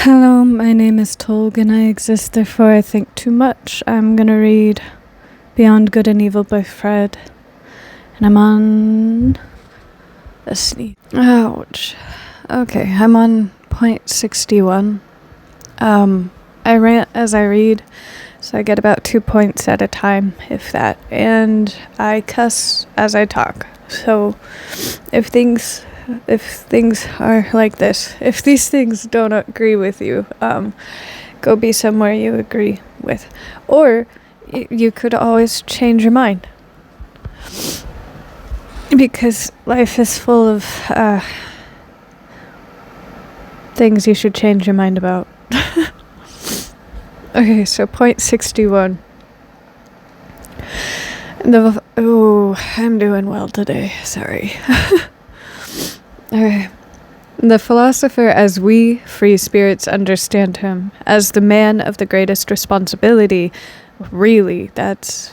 Hello, my name is Tolg and I exist, therefore I think too much. I'm gonna read Beyond Good and Evil by Fred. And I'm on a sneeze. Ouch. Okay, I'm on point 61. I rant as I read, so I get about 2 points at a time, if that. And I cuss as I talk. So if things are like this, if these things don't agree with you, go be somewhere you agree with. Or you could always change your mind. Because life is full of things you should change your mind about. Okay, so point 61. I'm doing well today. Sorry. Okay. The philosopher, as we, free spirits, understand him, as the man of the greatest responsibility. Really, that's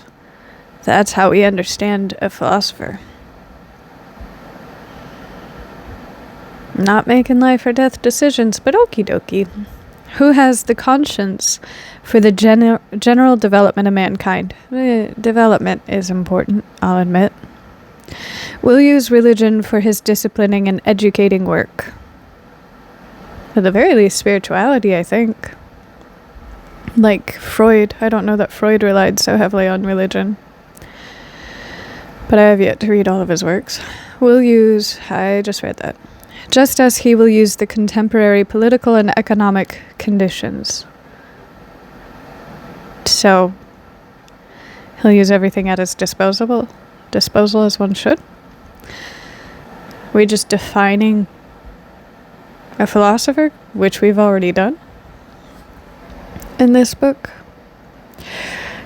how we understand a philosopher. Not making life or death decisions, but okie dokie. Who has the conscience for the general development of mankind? Development is important, I'll admit. Will use religion for his disciplining and educating work. At the very least, spirituality, I think. Like Freud. I don't know that Freud relied so heavily on religion. But I have yet to read all of his works. I just read that. Just as he will use the contemporary political and economic conditions. So, he'll use everything at his disposal as one should. We're just defining a philosopher, which we've already done in this book.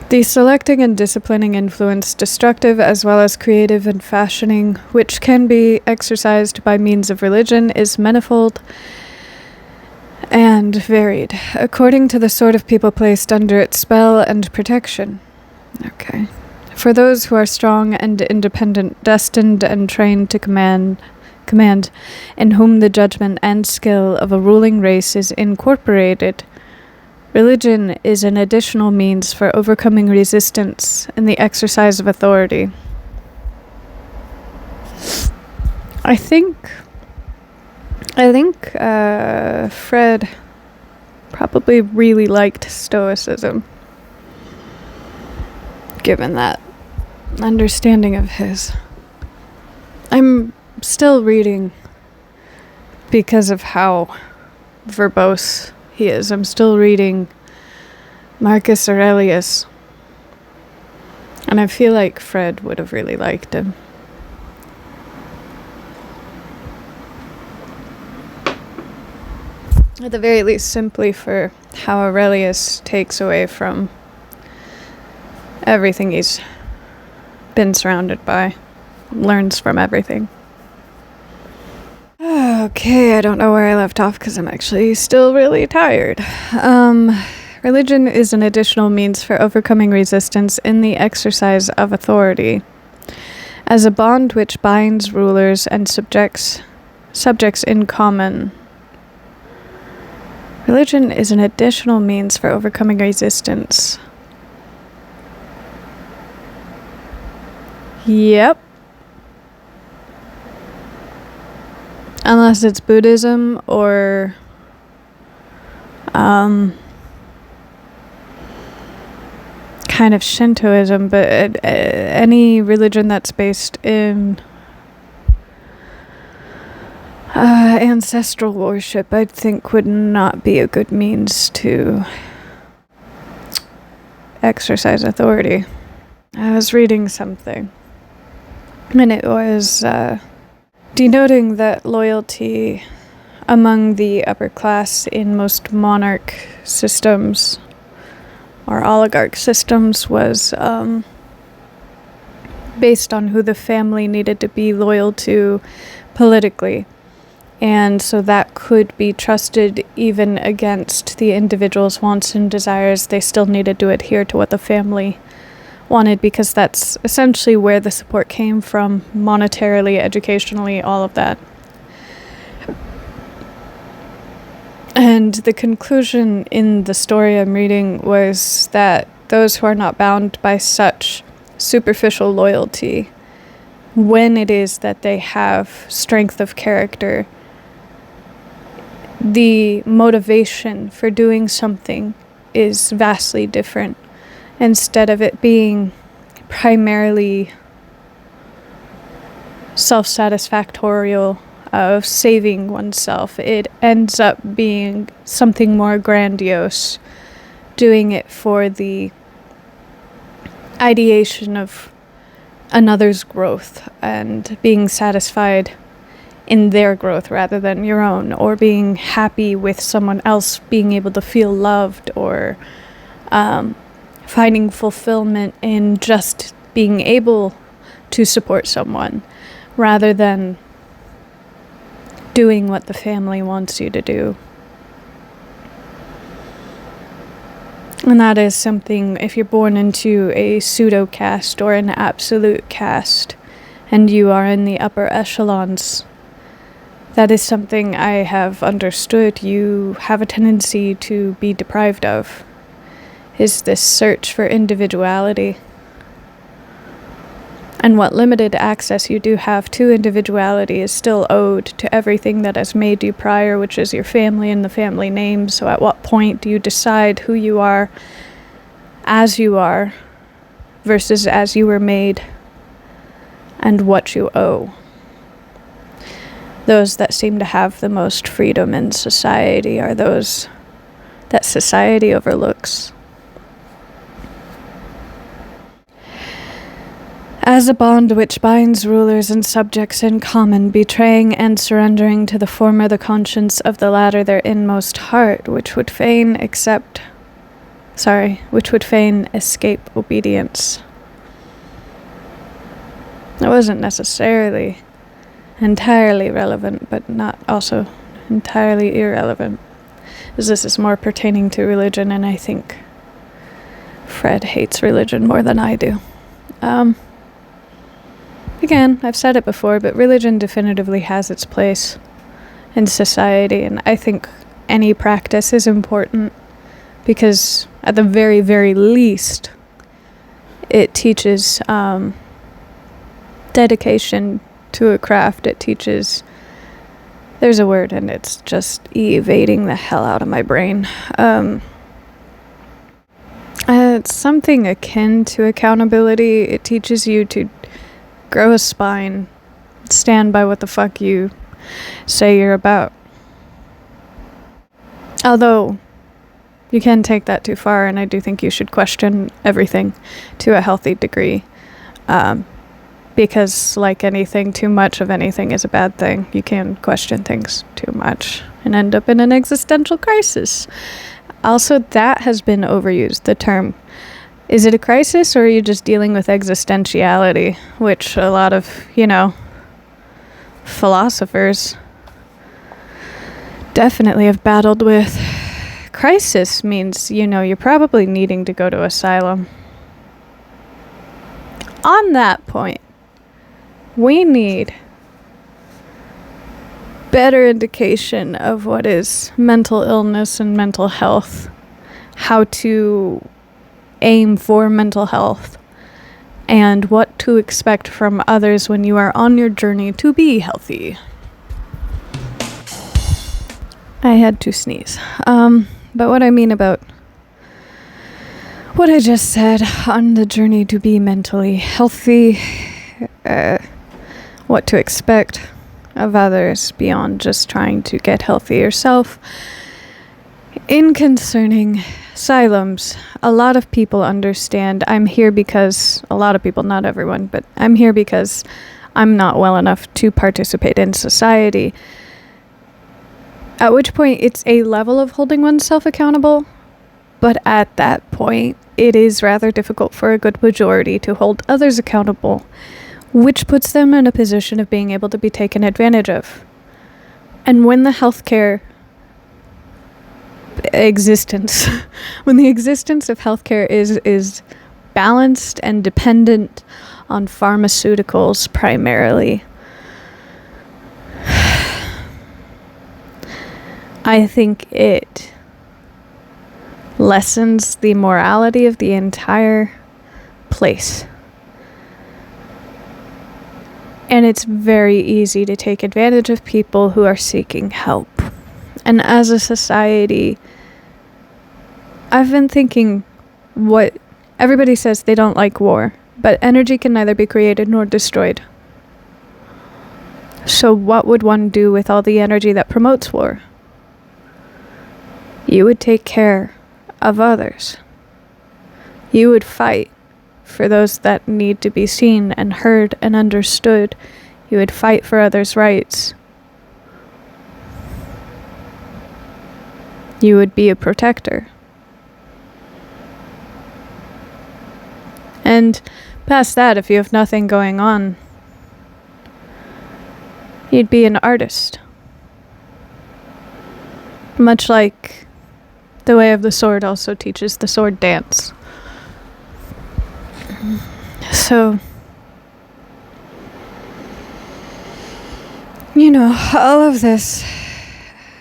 The selecting and disciplining influence, destructive as well as creative and fashioning, which can be exercised by means of religion, is manifold and varied, according to the sort of people placed under its spell and protection. Okay. For those who are strong and independent, destined and trained to command, in whom the judgment and skill of a ruling race is incorporated, religion is an additional means for overcoming resistance in the exercise of authority. I think Fred probably really liked Stoicism, given that understanding of his. I'm still reading because of how verbose he is. I'm still reading Marcus Aurelius, and I feel like Fred would have really liked him. At the very least, simply for how Aurelius takes away from everything he's been surrounded by, learns from everything. Okay, I don't know where I left off because I'm actually still really tired. Religion is an additional means for overcoming resistance in the exercise of authority, as a bond which binds rulers and subjects in common. Religion is an additional means for overcoming resistance. Yep. Unless it's Buddhism or kind of Shintoism, but any religion that's based in ancestral worship, I think would not be a good means to exercise authority. I was reading something, and it was denoting that loyalty among the upper class in most monarch systems or oligarch systems was based on who the family needed to be loyal to politically. And so that could be trusted even against the individual's wants and desires. They still needed to adhere to what the family wanted, because that's essentially where the support came from, monetarily, educationally, all of that. And the conclusion in the story I'm reading was that those who are not bound by such superficial loyalty, when it is that they have strength of character, the motivation for doing something is vastly different. Instead of it being primarily self-satisfactorial of saving oneself, it ends up being something more grandiose, doing it for the ideation of another's growth and being satisfied in their growth rather than your own, or being happy with someone else being able to feel loved, or finding fulfillment in just being able to support someone rather than doing what the family wants you to do. And that is something, if you're born into a pseudo caste or an absolute caste and you are in the upper echelons, that is something I have understood you have a tendency to be deprived of, is this search for individuality. And what limited access you do have to individuality is still owed to everything that has made you prior, which is your family and the family name. So at what point do you decide who you are as you are versus as you were made, and what you owe? Those that seem to have the most freedom in society are those that society overlooks. As a bond which binds rulers and subjects in common, betraying and surrendering to the former the conscience of the latter their inmost heart, which would fain escape obedience. It wasn't necessarily entirely relevant, but not also entirely irrelevant, as this is more pertaining to religion, and I think Fred hates religion more than I do. Again, I've said it before, but religion definitively has its place in society, and I think any practice is important because, at the very, very least, it teaches dedication to a craft. It teaches, there's a word and it's just evading the hell out of my brain. It's something akin to accountability. It teaches you to grow a spine, stand by what the fuck you say you're about. Although, you can take that too far, and I do think you should question everything to a healthy degree. Because, like anything, too much of anything is a bad thing. You can question things too much and end up in an existential crisis. Also, that has been overused, the term. Is it a crisis, or are you just dealing with existentiality? Which a lot of, philosophers definitely have battled with. Crisis means, you're probably needing to go to asylum. On that point, we need better indication of what is mental illness and mental health, how to aim for mental health, and what to expect from others when you are on your journey to be healthy. I had to sneeze. But what I mean about what I just said, on the journey to be mentally healthy, what to expect of others beyond just trying to get healthy yourself. In concerning asylums, a lot of people understand I'm here because, a lot of people, not everyone, but I'm here because I'm not well enough to participate in society. At which point it's a level of holding oneself accountable, but at that point it is rather difficult for a good majority to hold others accountable, which puts them in a position of being able to be taken advantage of. And when the healthcare existence, when the existence of healthcare is balanced and dependent on pharmaceuticals primarily, I think it lessens the morality of the entire place. And it's very easy to take advantage of people who are seeking help. And as a society, I've been thinking what everybody says they don't like war, but energy can neither be created nor destroyed. So what would one do with all the energy that promotes war? You would take care of others. You would fight for those that need to be seen and heard and understood. You would fight for others' rights. You would be a protector. And past that, if you have nothing going on, you'd be an artist. Much like the way of the sword also teaches the sword dance. So, all of this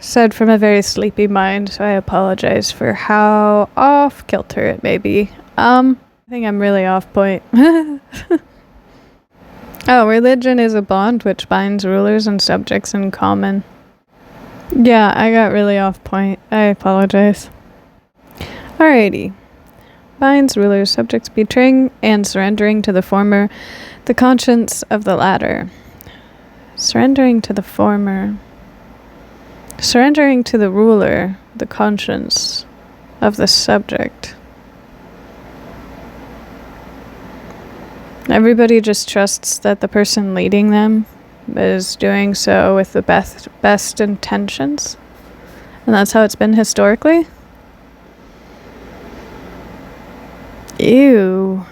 said from a very sleepy mind, so I apologize for how off kilter it may be. I think I'm really off point. Oh, religion is a bond which binds rulers and subjects in common. Yeah, I got really off point. I apologize. Alrighty. Binds rulers, subjects, betraying and surrendering to the former, the conscience of the latter. Surrendering to the former. Surrendering to the ruler, the conscience of the subject. Everybody just trusts that the person leading them is doing so with the best intentions. And that's how it's been historically. Ew.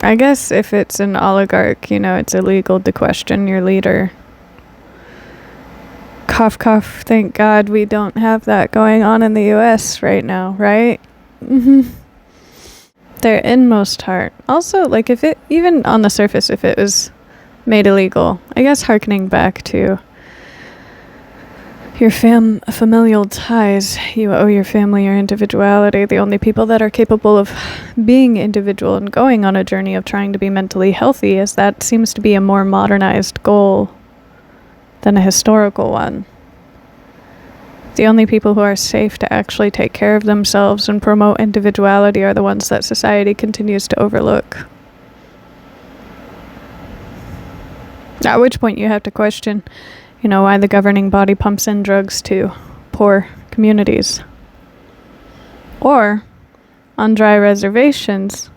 I guess if it's an oligarch, it's illegal to question your leader. Cough, cough. Thank God we don't have that going on in the US right now, right? Their inmost heart. Also, if it, even on the surface, if it was made illegal, I guess hearkening back to your familial ties, you owe your family your individuality. The only people that are capable of being individual and going on a journey of trying to be mentally healthy, as that seems to be a more modernized goal than a historical one. The only people who are safe to actually take care of themselves and promote individuality are the ones that society continues to overlook. At which point you have to question, why the governing body pumps in drugs to poor communities. Or, on dry reservations,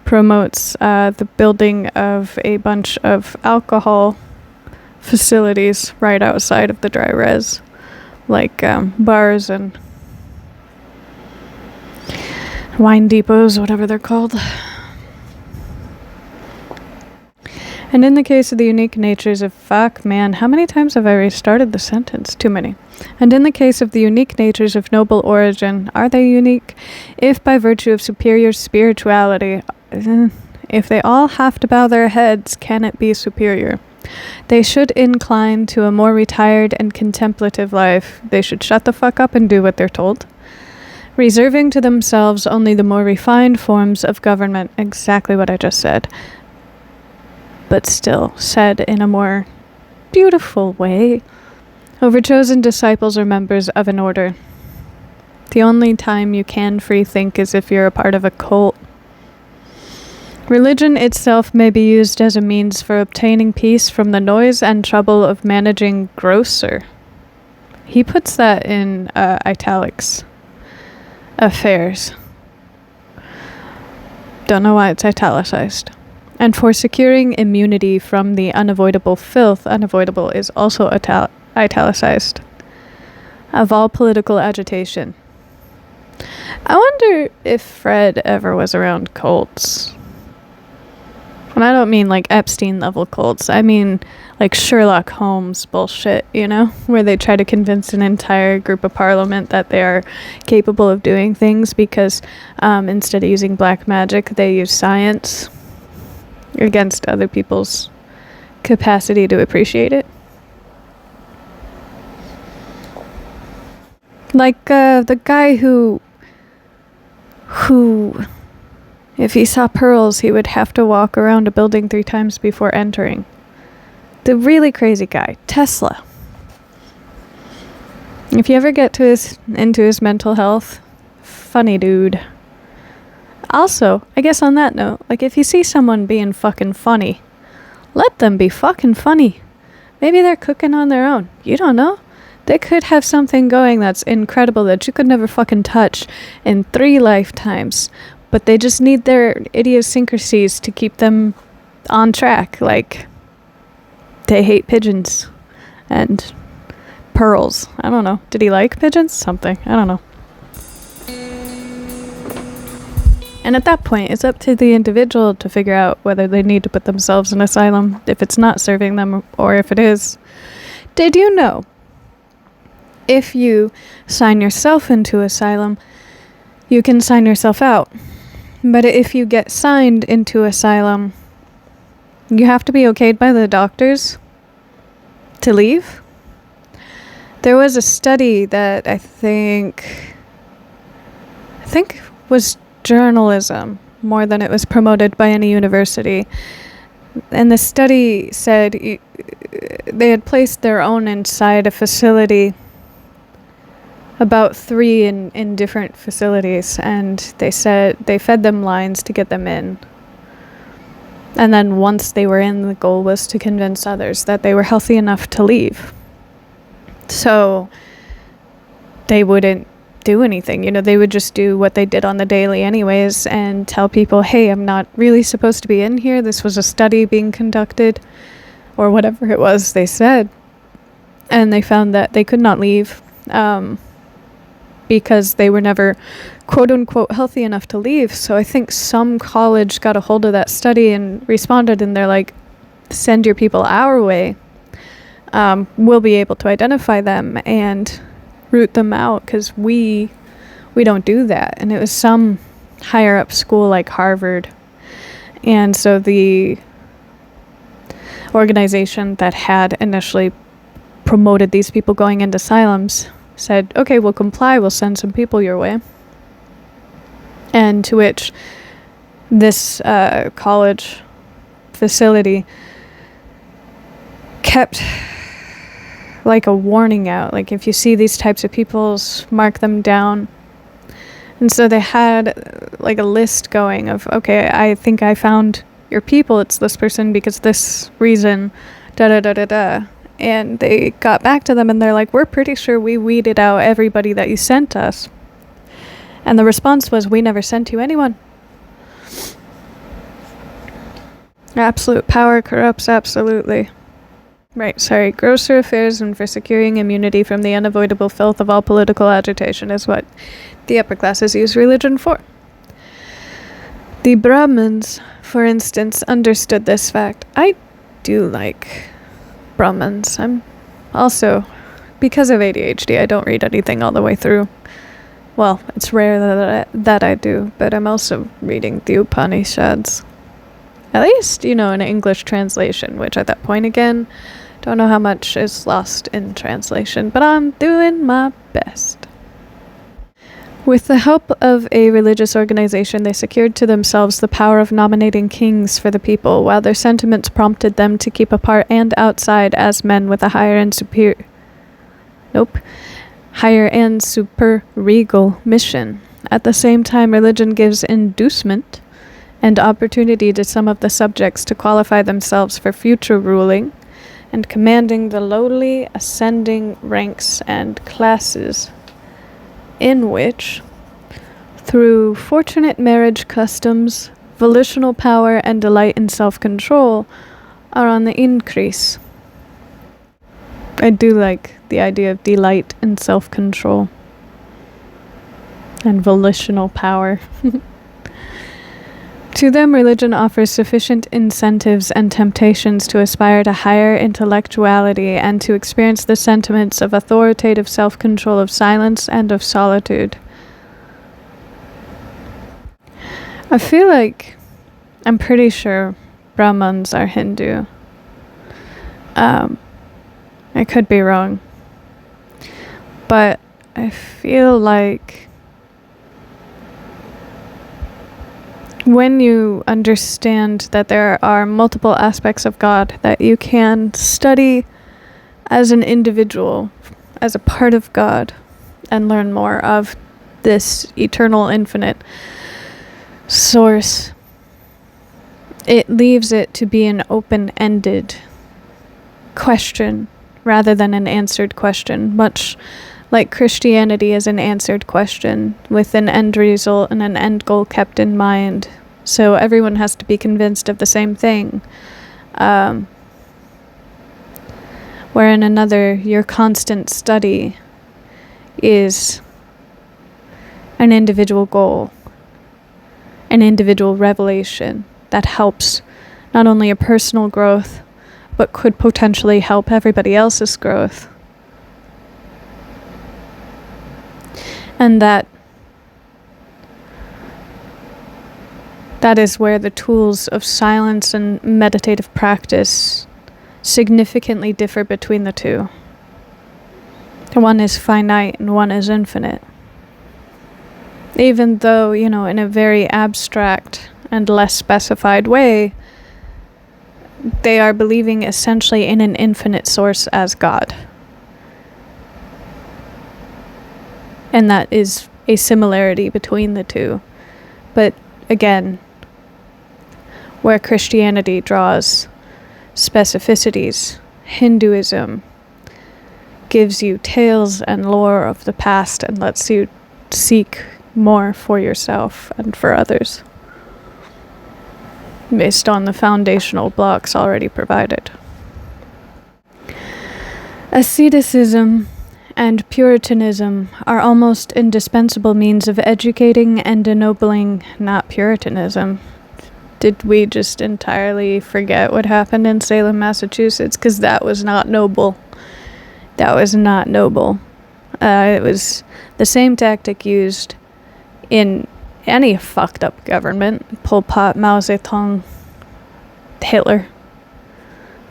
promotes the building of a bunch of alcohol facilities right outside of the dry res. Like bars and wine depots, whatever they're called. And in the case of the unique natures of how many times have I restarted the sentence? Too many. And in the case of the unique natures of noble origin, are they unique? If by virtue of superior spirituality, if they all have to bow their heads, can it be superior? They should incline to a more retired and contemplative life. They should shut the fuck up and do what they're told. Reserving to themselves only the more refined forms of government. Exactly what I just said. But still said in a more beautiful way. Overchosen disciples or members of an order. The only time you can free think is if you're a part of a cult. Religion itself may be used as a means for obtaining peace from the noise and trouble of managing grosser. He puts that in italics. Affairs. Don't know why it's italicized. And for securing immunity from the unavoidable filth, unavoidable is also italicized, of all political agitation. I wonder if Fred ever was around cults. And I don't mean Epstein level cults. I mean Sherlock Holmes bullshit, where they try to convince an entire group of parliament that they are capable of doing things because instead of using black magic, they use science against other people's capacity to appreciate it. Like the guy who, if he saw pearls, he would have to walk around a building 3 times before entering. The really crazy guy, Tesla. If you ever get into his mental health, funny dude. Also, I guess on that note, like if you see someone being fucking funny, let them be fucking funny. Maybe they're cooking on their own. You don't know. They could have something going that's incredible that you could never fucking touch in 3 lifetimes. But they just need their idiosyncrasies to keep them on track. Like, they hate pigeons and pearls. I don't know. Did he like pigeons? Something. I don't know. And at that point, it's up to the individual to figure out whether they need to put themselves in asylum, if it's not serving them, or if it is. Did you know? If you sign yourself into asylum, you can sign yourself out. But if you get signed into asylum, you have to be okayed by the doctors to leave. There was a study that I think was journalism more than it was promoted by any university. And the study said they had placed their own inside a facility, about 3 in different facilities, and they said they fed them lines to get them in. And then once they were in, the goal was to convince others that they were healthy enough to leave. So they wouldn't do anything, they would just do what they did on the daily anyways and tell people, hey, I'm not really supposed to be in here. This was a study being conducted, or whatever it was they said. And they found that they could not leave, because they were never quote unquote healthy enough to leave. So I think some college got a hold of that study and responded, and they're like, send your people our way. We'll be able to identify them and root them out, because we don't do that. And it was some higher up school like Harvard. And so the organization that had initially promoted these people going into asylums said, okay, we'll comply, we'll send some people your way. And to which this college facility kept like a warning out, like if you see these types of people, mark them down. And so they had like a list going of, okay, I think I found your people, it's this person because this reason, da da da da da. And they got back to them and they're like, we're pretty sure we weeded out everybody that you sent us. And the response was, we never sent you anyone. Absolute power corrupts absolutely. Right, sorry. Grosser affairs and for securing immunity from the unavoidable filth of all political agitation is what the upper classes use religion for. The Brahmins, for instance, understood this fact. I do like Brahmins. I'm also, because of ADHD, I don't read anything all the way through. Well, it's rare that I do, but I'm also reading the Upanishads. At least, in an English translation, which at that point again, don't know how much is lost in translation, but I'm doing my best. With the help of a religious organization, they secured to themselves the power of nominating kings for the people, while their sentiments prompted them to keep apart and outside as men with a higher and super-regal mission. At the same time, religion gives inducement and opportunity to some of the subjects to qualify themselves for future ruling and commanding the lowly ascending ranks and classes, in which, through fortunate marriage customs, volitional power and delight in self-control are on the increase. I do like the idea of delight in self-control and volitional power. To them, religion offers sufficient incentives and temptations to aspire to higher intellectuality and to experience the sentiments of authoritative self-control, of silence, and of solitude. I feel like, I'm pretty sure Brahmins are Hindu. I could be wrong. But I feel like when you understand that there are multiple aspects of God that you can study as an individual, as a part of God, and learn more of this eternal, infinite source, it leaves it to be an open-ended question rather than an answered question, much like Christianity is an answered question with an end result and an end goal kept in mind. So everyone has to be convinced of the same thing. Where in another, your constant study is an individual goal, an individual revelation that helps not only a personal growth, but could potentially help everybody else's growth. And that is where the tools of silence and meditative practice significantly differ between the two. One is finite and one is infinite. Even though, in a very abstract and less specified way, they are believing essentially in an infinite source as God. And that is a similarity between the two. But again, where Christianity draws specificities, Hinduism gives you tales and lore of the past and lets you seek more for yourself and for others, based on the foundational blocks already provided. Asceticism and Puritanism are almost indispensable means of educating and ennobling, not Puritanism. Did we just entirely forget what happened in Salem, Massachusetts? Because that was not noble. That was not noble. It was the same tactic used in any fucked up government, Pol Pot, Mao Zedong, Hitler,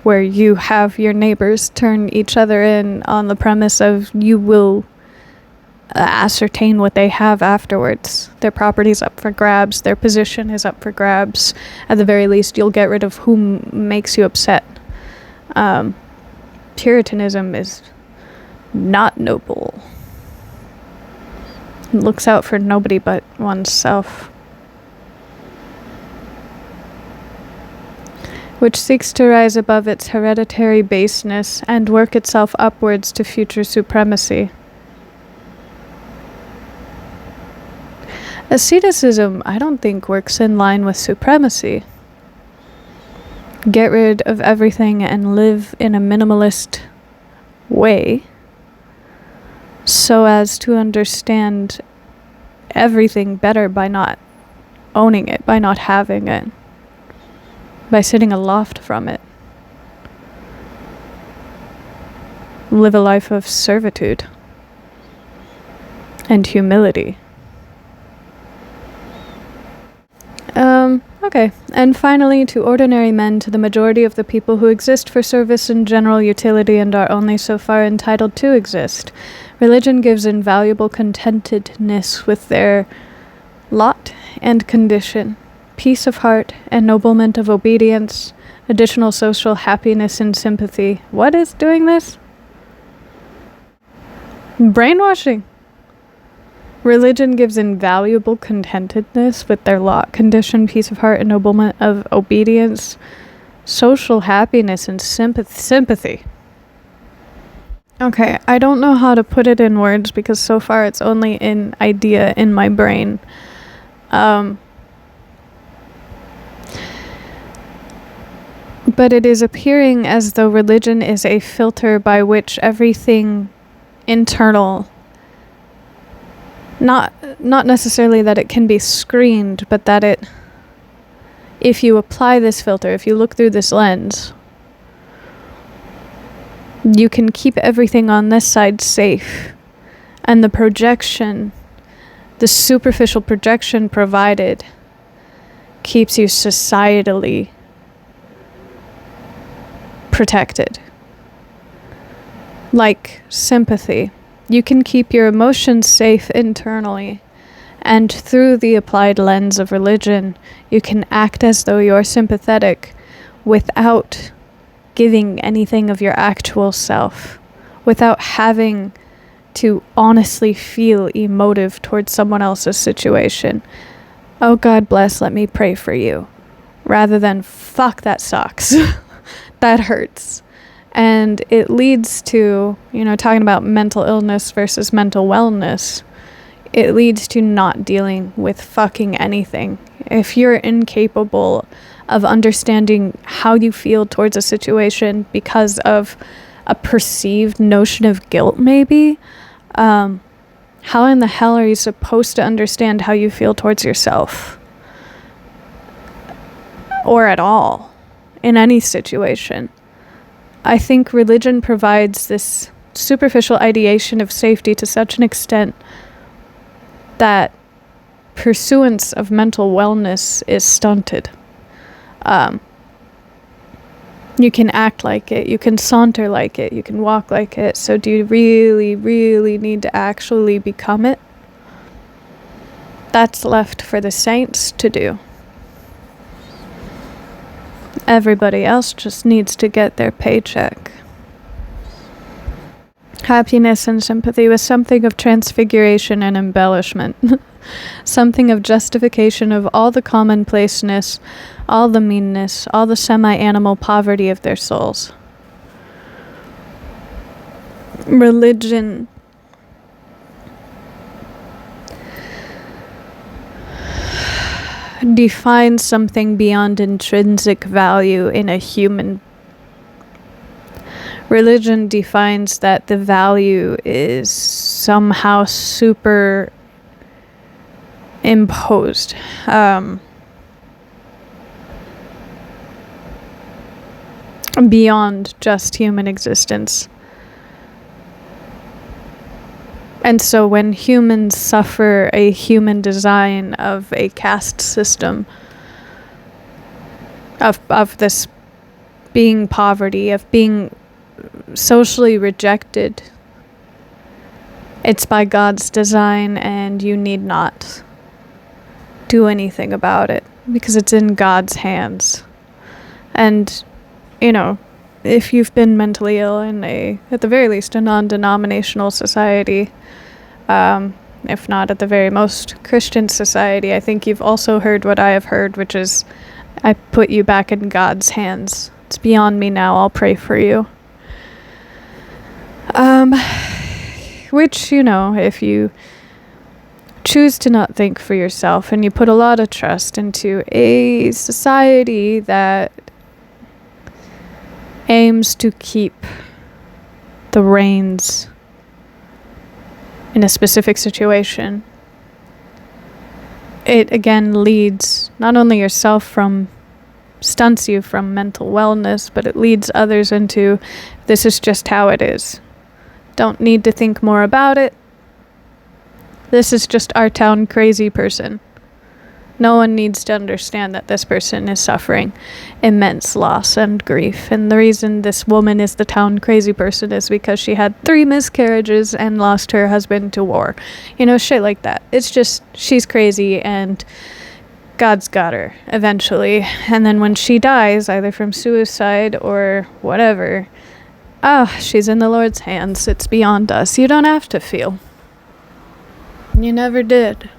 where you have your neighbors turn each other in on the premise of you will ascertain what they have afterwards. Their property's up for grabs, their position is up for grabs. At the very least, you'll get rid of whom makes you upset. Puritanism is not noble. It looks out for nobody but oneself, which seeks to rise above its hereditary baseness and work itself upwards to future supremacy. Asceticism, I don't think, works in line with supremacy. Get rid of everything and live in a minimalist way so as to understand everything better by not owning it, by not having it, by sitting aloft from it. Live a life of servitude and humility. Okay. And finally, to ordinary men, to the majority of the people who exist for service and general utility and are only so far entitled to exist, religion gives invaluable contentedness with their lot and condition, peace of heart, ennoblement of obedience, additional social happiness and sympathy. What is doing this? Brainwashing. Religion gives invaluable contentedness with their lot, condition, peace of heart, ennoblement of obedience, social happiness, and sympathy. Okay, I don't know how to put it in words because so far it's only an idea in my brain. But it is appearing as though religion is a filter by which everything internal, not necessarily that it can be screened, but that it, if you apply this filter, if you look through this lens, you can keep everything on this side safe. And the projection, the superficial projection provided, keeps you societally protected. Like sympathy. You can keep your emotions safe internally, and through the applied lens of religion, you can act as though you're sympathetic without giving anything of your actual self, without having to honestly feel emotive towards someone else's situation. Oh, God bless, let me pray for you. Rather than, fuck, that sucks. That hurts. And it leads to, talking about mental illness versus mental wellness, it leads to not dealing with fucking anything. If you're incapable of understanding how you feel towards a situation because of a perceived notion of guilt, maybe, how in the hell are you supposed to understand how you feel towards yourself? Or at all, in any situation. I think religion provides this superficial ideation of safety to such an extent that pursuance of mental wellness is stunted. You can act like it, you can saunter like it, you can walk like it, so do you really, really need to actually become it? That's left for the saints to do. Everybody else just needs to get their paycheck. Happiness and sympathy was something of transfiguration and embellishment. Something of justification of all the commonplaceness, all the meanness, all the semi-animal poverty of their souls. Religion defines something beyond intrinsic value in a human. Religion defines that the value is somehow super imposed. Beyond just human existence. And so when humans suffer a human design of a caste system, of this being poverty, of being socially rejected, it's by God's design, and you need not do anything about it because it's in God's hands. And, if you've been mentally ill in at the very least, a non-denominational society, if not at the very most Christian society, I think you've also heard what I have heard, which is, I put you back in God's hands. It's beyond me now. I'll pray for you. Which, if you choose to not think for yourself and you put a lot of trust into a society that aims to keep the reins in a specific situation, it again leads not only yourself stunts you from mental wellness, but it leads others into, this is just how it is. Don't need to think more about it. This is just our town crazy person. No one needs to understand that this person is suffering immense loss and grief. And the reason this woman is the town crazy person is because she had 3 miscarriages and lost her husband to war. Shit like that. It's just, she's crazy and God's got her eventually. And then when she dies, either from suicide or whatever, she's in the Lord's hands. It's beyond us. You don't have to feel. You never did.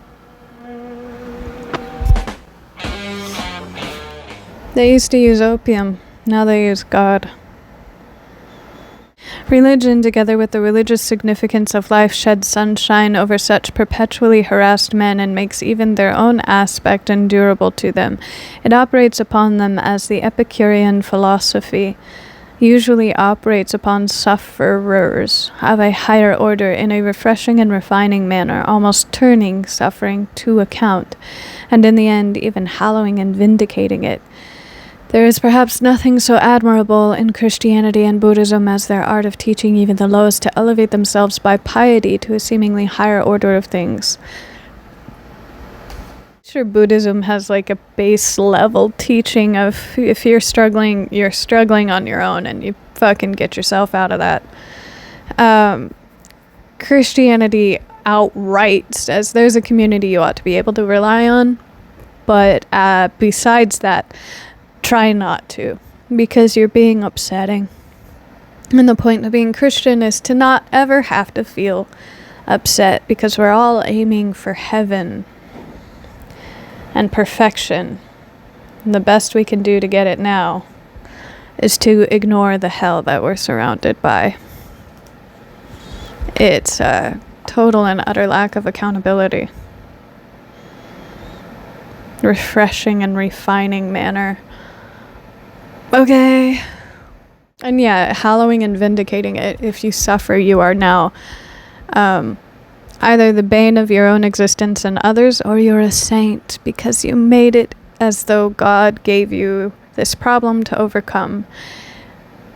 They used to use opium. Now they use God. Religion, together with the religious significance of life, sheds sunshine over such perpetually harassed men and makes even their own aspect endurable to them. It operates upon them as the Epicurean philosophy usually operates upon sufferers of a higher order in a refreshing and refining manner, almost turning suffering to account, and in the end even hallowing and vindicating it. There is perhaps nothing so admirable in Christianity and Buddhism as their art of teaching even the lowest to elevate themselves by piety to a seemingly higher order of things. Sure, Buddhism has like a base level teaching of if you're struggling on your own and you fucking get yourself out of that. Christianity outright says there's a community you ought to be able to rely on, but besides that, try not to, because you're being upsetting. And the point of being Christian is to not ever have to feel upset, because we're all aiming for heaven and perfection. And the best we can do to get it now is to ignore the hell that we're surrounded by. It's a total and utter lack of accountability. Refreshing and refining manner. Okay. And yeah, hallowing and vindicating it. If you suffer, you are now either the bane of your own existence and others, or you're a saint because you made it as though God gave you this problem to overcome.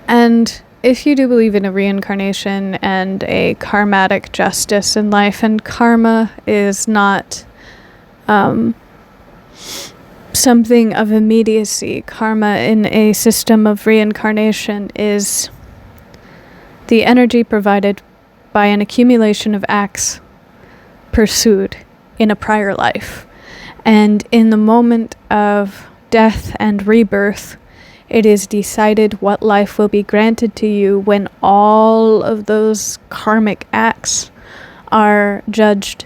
And if you do believe in a reincarnation and a karmatic justice in life, and karma is not something of immediacy, karma in a system of reincarnation is the energy provided by an accumulation of acts pursued in a prior life. And in the moment of death and rebirth, it is decided what life will be granted to you when all of those karmic acts are judged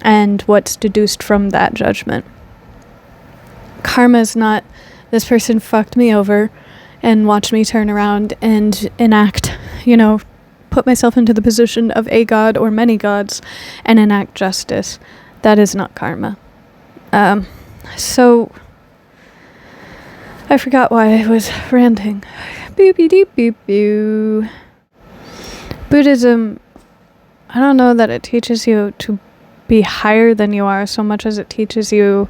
and what's deduced from that judgment. Karma is not, this person fucked me over and watch me turn around and enact, put myself into the position of a god or many gods and enact justice. That is not karma. So I forgot why I was ranting. Boopy doop boop boo. Buddhism, I don't know that it teaches you to be higher than you are so much as it teaches you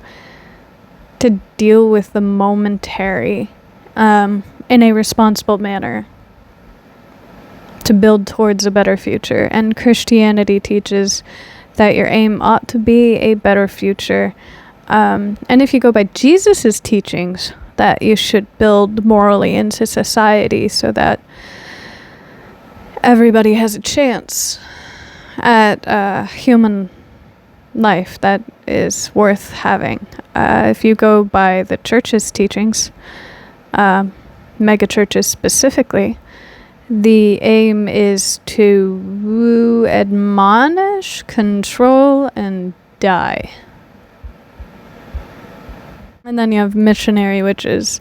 to deal with the momentary in a responsible manner, to build towards a better future. And Christianity teaches that your aim ought to be a better future. And if you go by Jesus's teachings, that you should build morally into society so that everybody has a chance at human life that is worth having. If you go by the church's teachings, mega churches specifically, the aim is to admonish, control, and die. And then you have missionary, which is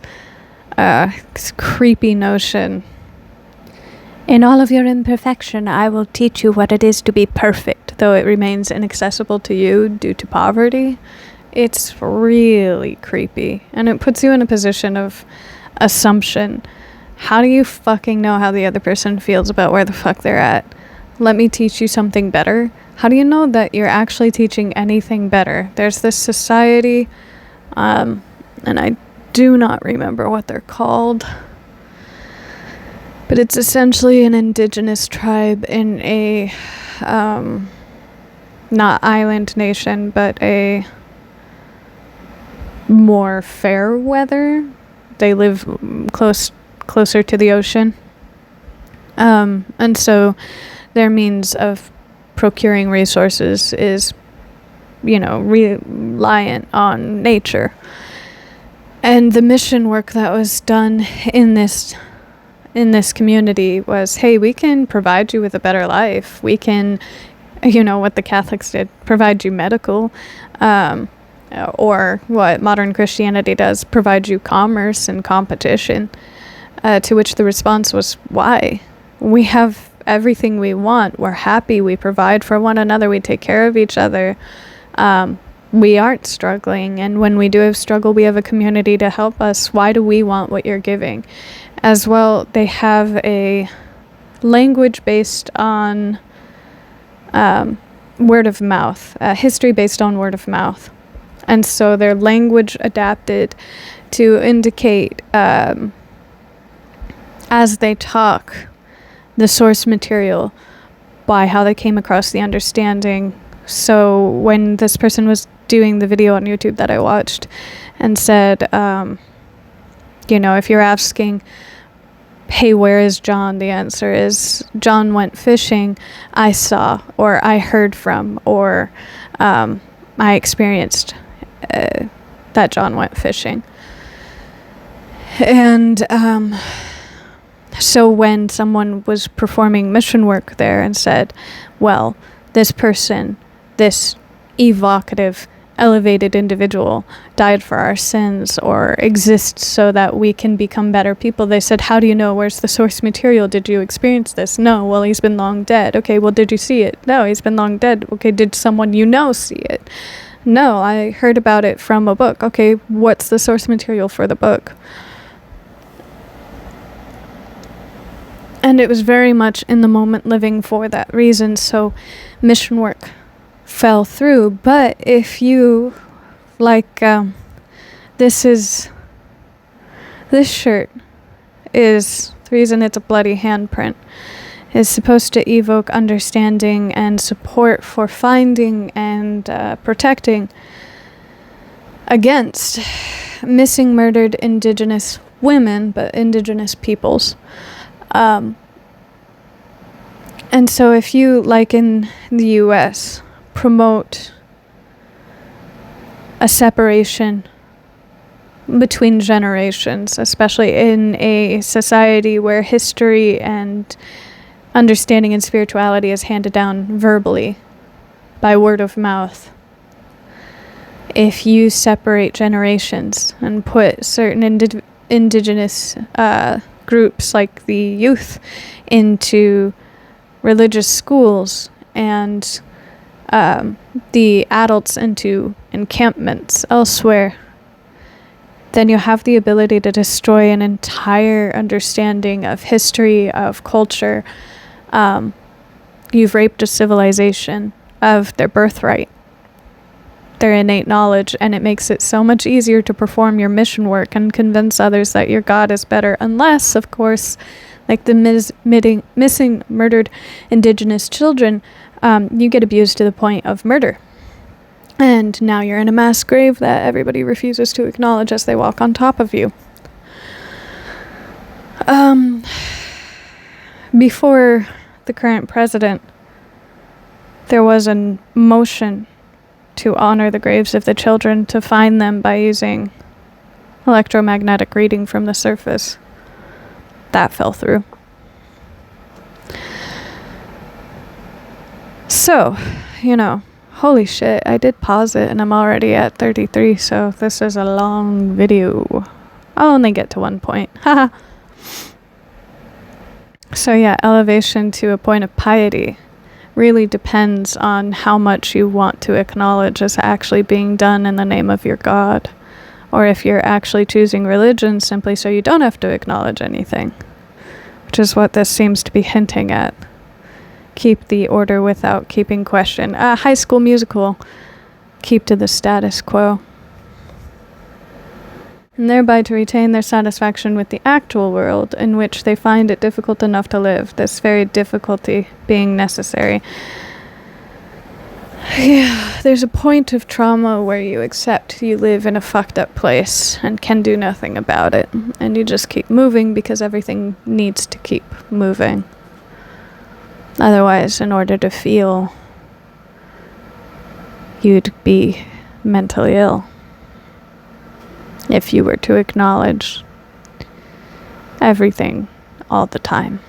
this creepy notion. In all of your imperfection, I will teach you what it is to be perfect, though it remains inaccessible to you due to poverty. It's really creepy. And it puts you in a position of assumption. How do you fucking know how the other person feels about where the fuck they're at? Let me teach you something better. How do you know that you're actually teaching anything better? There's this society, and I do not remember what they're called, but it's essentially an indigenous tribe in a not island nation, but a more fair weather. They live closer to the ocean, and so their means of procuring resources is, reliant on nature. And the mission work that was done in this community was, hey, we can provide you with a better life. We can, what the Catholics did, provide you medical, or what modern Christianity does, provide you commerce and competition. To which the response was, why? We have everything we want. We're happy. We provide for one another. We take care of each other. We aren't struggling, and when we do have struggle, we have a community to help us. Why do we want what you're giving? As well, they have a language based on word of mouth, history based on word of mouth. And so their language adapted to indicate, as they talk, the source material by how they came across the understanding. So when this person was doing the video on YouTube that I watched and said, if you're asking hey, where is John? The answer is John went fishing. I saw, or I heard from, or I experienced that John went fishing. And so when someone was performing mission work there and said, well, this person, this evocative, elevated individual died for our sins or exists so that we can become better people, they said, how do you know? Where's the source material? Did you experience this? No. Well, he's been long dead. Okay, well, did you see it? No, he's been long dead. Okay, did someone you know see it? No, I heard about it from a book. Okay, what's the source material for the book? And it was very much in the moment living for that reason, so mission work fell through. But if you, this shirt is, the reason it's a bloody handprint, is supposed to evoke understanding and support for finding and protecting against missing, murdered Indigenous women, but Indigenous peoples. And so if you, like in the US, promote a separation between generations, especially in a society where history and understanding and spirituality is handed down verbally by word of mouth, if you separate generations and put certain indigenous groups like the youth into religious schools and the adults into encampments elsewhere, then you have the ability to destroy an entire understanding of history, of culture. You've raped a civilization of their birthright, their innate knowledge, and it makes it so much easier to perform your mission work and convince others that your God is better, unless, of course, like the missing, murdered Indigenous children, you get abused to the point of murder. And now you're in a mass grave that everybody refuses to acknowledge as they walk on top of you. Before the current president, there was a motion to honor the graves of the children, to find them by using electromagnetic reading from the surface. That fell through. So, holy shit, I did pause it and I'm already at 33, so this is a long video. I'll only get to one point. Haha. So yeah, elevation to a point of piety really depends on how much you want to acknowledge as actually being done in the name of your God, or if you're actually choosing religion simply so you don't have to acknowledge anything, which is what this seems to be hinting at. Keep the order without keeping question. High School Musical, keep to the status quo. And thereby to retain their satisfaction with the actual world in which they find it difficult enough to live, this very difficulty being necessary. Yeah, there's a point of trauma where you accept you live in a fucked up place and can do nothing about it, and you just keep moving because everything needs to keep moving. Otherwise, in order to feel, you'd be mentally ill. If you were to acknowledge everything all the time.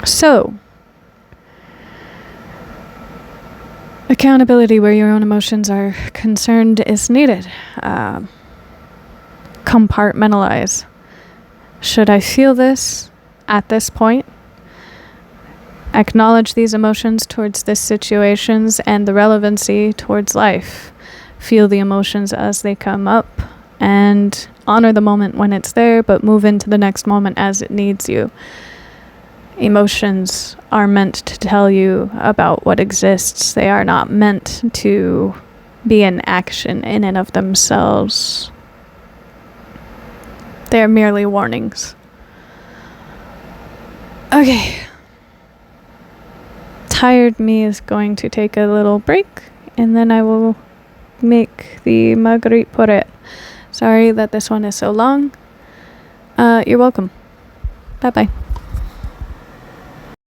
So, accountability where your own emotions are concerned is needed. Compartmentalize. Should I feel this at this point? Acknowledge these emotions towards this situations and the relevancy towards life. Feel the emotions as they come up and honor the moment when it's there, but move into the next moment as it needs you. Emotions are meant to tell you about what exists. They are not meant to be an action in and of themselves. They are merely warnings. Okay. Tired me is going to take a little break, and then I will make the Marguerite Porret. Sorry that this one is so long. You're welcome. Bye bye.